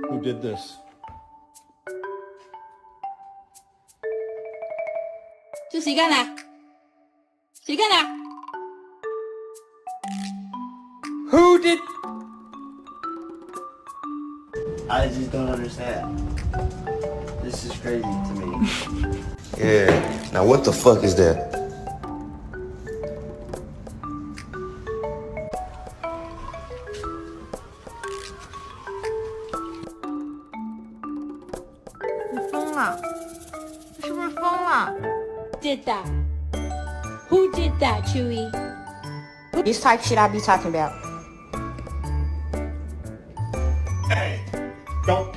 Who did this? 这谁干的？谁干的？ Who did? I just don't understand. This is crazy to me. Yeah. Now what the fuck is that? Did that? Who did that, Chewy? This type shit I be talking about. Hey, don't